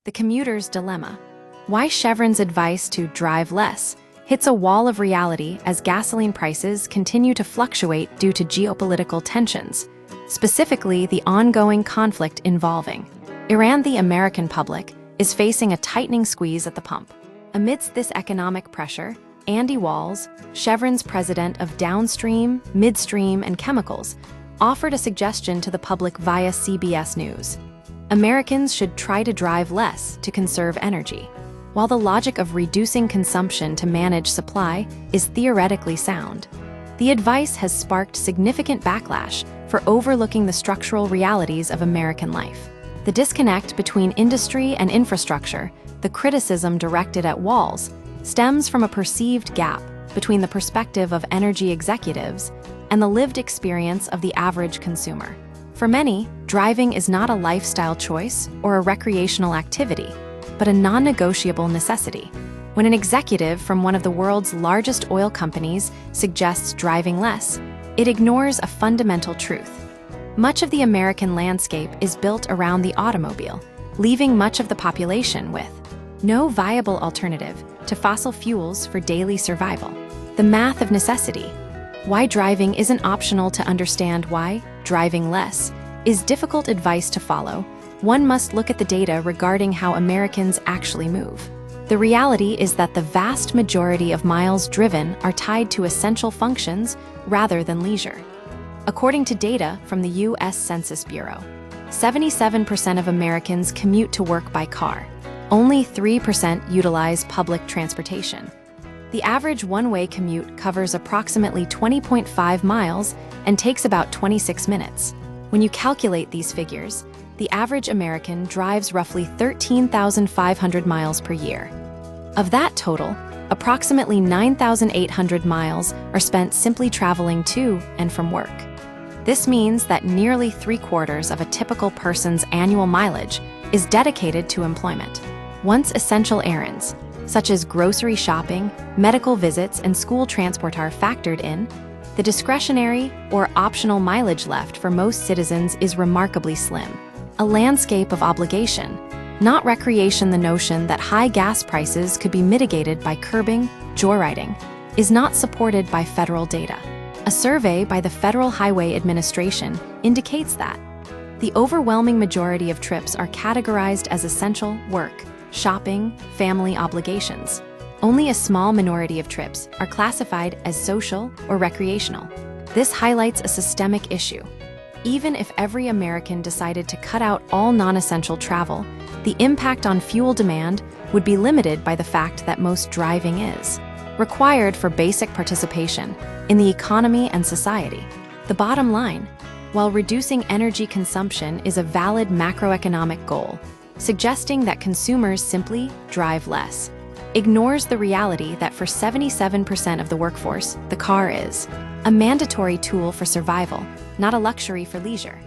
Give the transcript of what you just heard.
The commuter's dilemma. Why Chevron's advice to drive less hits a wall of reality as gasoline prices continue to fluctuate due to geopolitical tensions, specifically the ongoing conflict involving Iran. The American public is facing a tightening squeeze at the pump. Amidst this economic pressure, Andy Walls, Chevron's president of downstream, midstream, and chemicals, offered a suggestion to the public via CBS News. Americans should try to drive less to conserve energy. While the logic of reducing consumption to manage supply is theoretically sound, the advice has sparked significant backlash for overlooking the structural realities of American life. The disconnect between industry and infrastructure, the criticism directed at Walls, stems from a perceived gap between the perspective of energy executives and the lived experience of the average consumer. For many, driving is not a lifestyle choice or a recreational activity, but a non-negotiable necessity. When an executive from one of the world's largest oil companies suggests driving less, it ignores a fundamental truth. Much of the American landscape is built around the automobile, leaving much of the population with no viable alternative to fossil fuels for daily survival. The math of necessity. Why driving isn't optional. To understand why driving less is difficult advice to follow, one must look at the data regarding how Americans actually move. The reality is that the vast majority of miles driven are tied to essential functions rather than leisure. According to data from the U.S. Census Bureau, 77% of Americans commute to work by car. Only 3% utilize public transportation. The average one-way commute covers approximately 20.5 miles and takes about 26 minutes. When you calculate these figures, the average American drives roughly 13,500 miles per year. Of that total, approximately 9,800 miles are spent simply traveling to and from work. This means that nearly 3/4 of a typical person's annual mileage is dedicated to employment. Once essential errands, such as grocery shopping, medical visits, and school transport are factored in, the discretionary or optional mileage left for most citizens is remarkably slim. A landscape of obligation, not recreation. The notion that high gas prices could be mitigated by curbing joyriding is not supported by federal data. A survey by the Federal Highway Administration indicates that the overwhelming majority of trips are categorized as essential work, shopping, family obligations. Only a small minority of trips are classified as social or recreational. This highlights a systemic issue. Even if every American decided to cut out all non-essential travel, the impact on fuel demand would be limited by the fact that most driving is required for basic participation in the economy and society. The bottom line, while reducing energy consumption is a valid macroeconomic goal, suggesting that consumers simply drive less ignores the reality that for 77% of the workforce, the car is a mandatory tool for survival, not a luxury for leisure.